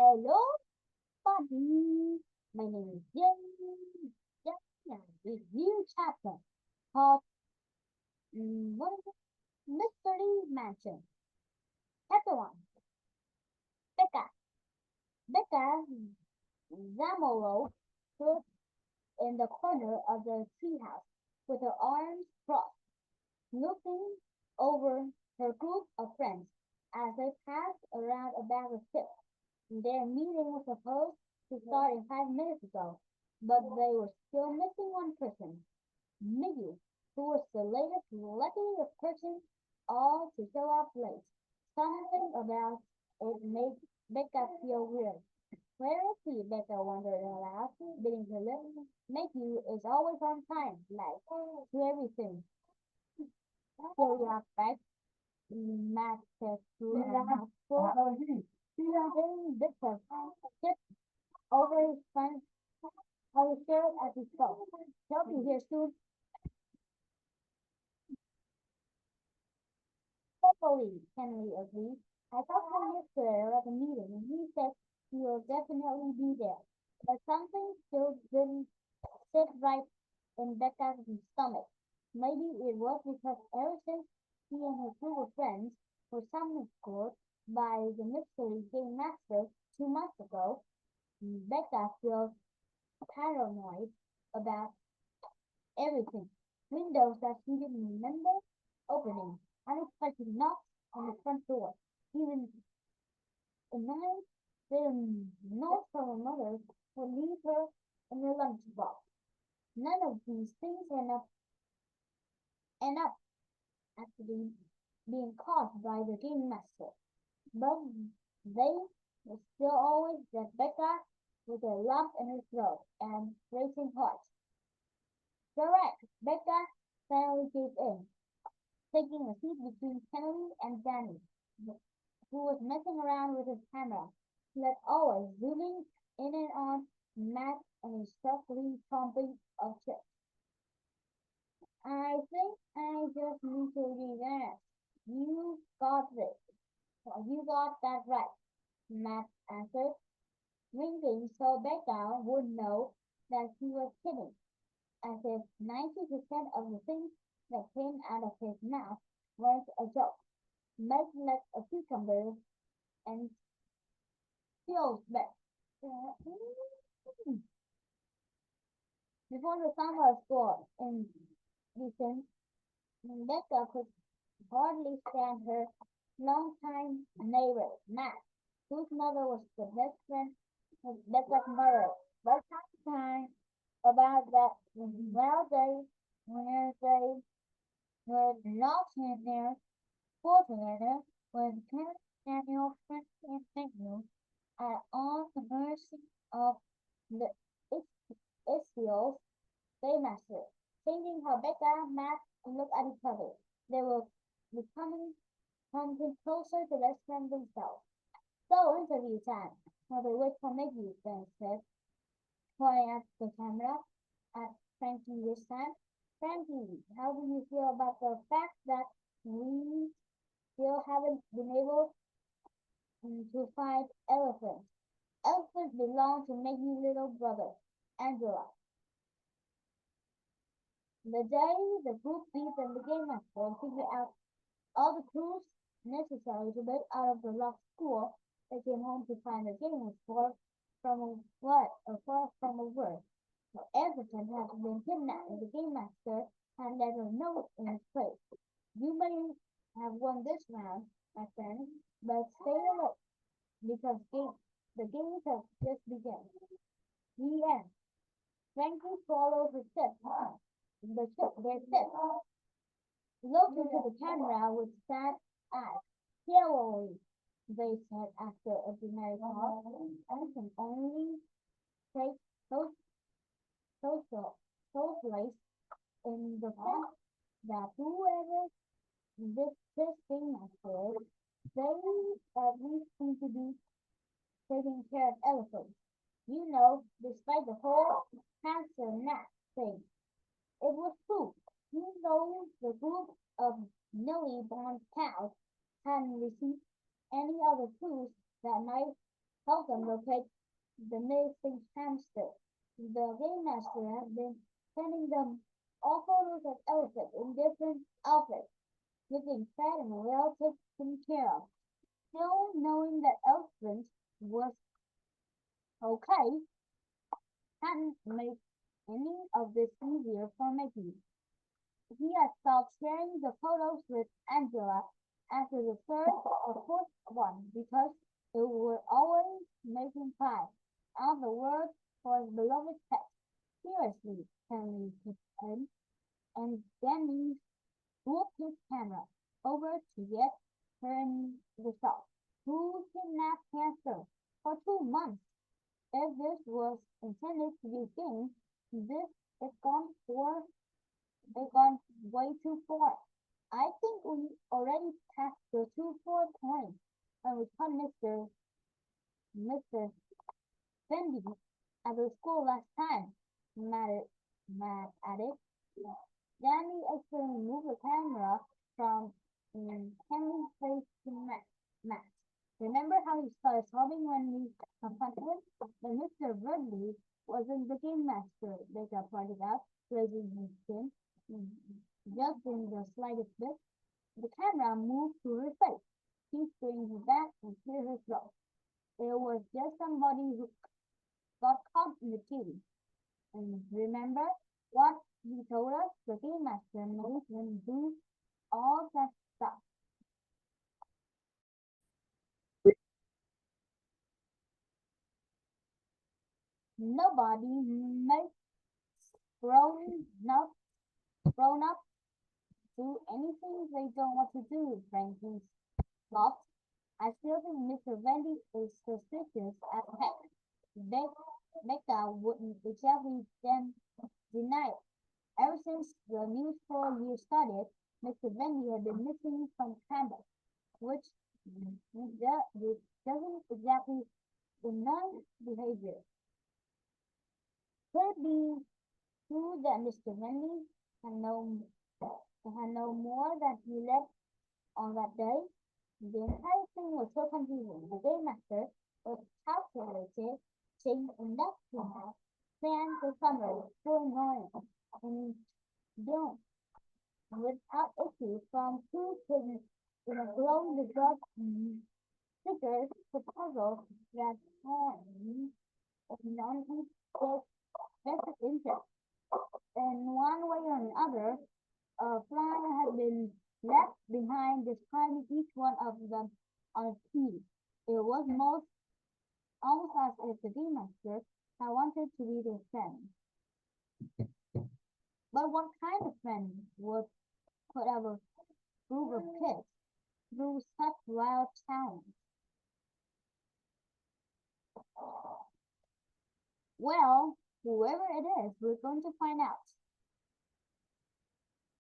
Hello, buddy. My name is Jenny. Jenny, review chapter called what is it? Mystery Mansion. Chapter 1. Becca. Becca Zamolo stood in the corner of the treehouse with her arms crossed, looking over her group of friends as they passed around a bag of chips. Their meeting was supposed to start in 5 minutes ago, but they were still missing one person, Miggy, who was the latest lucky person all to show up late. Something about it made Becca feel weird. Where is he? Becca wondered aloud, biting her lip. Mickey is always on time, like to everything. So you are back, Matt said to a mouthful. Then Becca tipped over his front of his shirt as he spoke. He'll be here soon. Hopefully, Henry agreed. I talked to him yesterday at the meeting, and he said he will definitely be there. But something still didn't sit right in Becca's stomach. Maybe it was because ever since he and his group of friends were summoned by the mystery game master 2 months ago, Becca feels paranoid about everything. Windows that she didn't remember opening, unexpected knocks on the front door, even a night little note from her mother would leave her in her lunchbox. None of these things end up actually being caused by the game master, but they will still always get Becca with a lump in her throat and racing heart. Correct, Becca finally gave in, taking a seat between Kennedy and Danny, who was messing around with his camera, like always zooming in and on Matt and his softly thumping of chips. I think I just need to relax. You got this. You got that right, Matt answered, winking so Becca would know that he was kidding, as if 90% of the things that came out of his mouth weren't a joke. Meg like a cucumber and feels back. Before the summer score in December, Becca could hardly stand her longtime neighbor, Matt, whose mother was the best friend of Becca's mother. But time about that well day where they were not in their school together with Ken Daniel, Frank, and Daniel are on the mercy of the Israel's paymaster, changing how Becca, Matt, and look at each other. They were becoming coming closer to best friends themselves. So interview time. While they wait for Maggie, Ben said, pointing at the camera at Frankie this time. Frankie, how do you feel about the fact that we still haven't been able to find elephants? Elephants belong to Maggie's little brother, Angela. The day the group beat and began and figured out all the clues necessary to get out of the locked school, they came home to find the game was far from over. So Everton had been kidnapped and the game master had left a note in his place. You may have won this round, my friend, but stay alert because the games have just begun. The end. Frankie swallowed his chip. Their chip. Looked into the camera with sad eyes. Yellowy, they said after a dramatic pause. I can only take those social place in the fact that whoever this thing is, they at least seem to be taking care of elephants. Despite the whole cancer gnat thing, it was true. Even though the group of newly born cows hadn't received any other clues that might help them locate the missing hamster. The game master has been sending them all photos of elephants in different outfits, looking fat and well taken care of. Still knowing that elephant was okay hadn't made any of this easier for Mickey. He had stopped sharing the photos with Angela after the third or fourth one because it would always make him cry out the word for his beloved pet. Seriously, Henry put in, and then he swooped his camera over to get her in the shot. Who kidnapped Hamster for 2 months? If this was intended to be a game, this has gone way too far. I think we already passed the 2-4 point when we caught Mr. Fendi at the school last time. Mad at it. Danny actually moved the camera from Henry's face to Matt. Remember how he started sobbing when we confronted him? But Mr. Bradley wasn't the game master, Baker pointed out, raising his chin. mm, Just in the slightest bit, the camera moved to her face. She strained her back and cleared her throat. It was just somebody who got caught in the TV. And remember what he told us? The game master made him do all that stuff. Nobody makes grown up grown up do anything they don't want to do, Frankie scoffed. I still think Mr. Vendy is suspicious as heck. Becca wouldn't exactly deny it. Ever since the new school year started, Mr. Vendy had been missing from campus, which doesn't exactly deny behavior. Could it be true that Mr. Vendy had no had no more that he left on that day? The entire thing was so confusing. The game master was calculated, changed enough to have planned the summer so annoying and doomed without issue from two kids in a glow in the dark figure proposal that had none of vested interest. In one way or another, a flyer had been left behind describing each one of them on a sheet. It was almost as if the game master had wanted to be their friend. But what kind of friend would put up a group of kids through such wild challenge? Well, whoever it is, we're going to find out,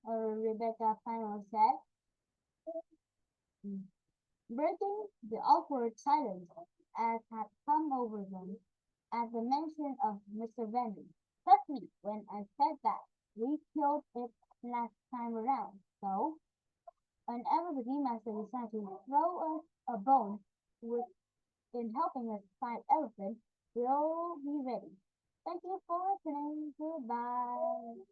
Rebecca finally said, breaking the awkward silence as had come over them at the mention of Mr. Bendy. Trust me when I said that we killed it last time around. So, whenever the game master decides to throw us a bone with in helping us find elephant, we'll be ready. Thank you for listening. Goodbye.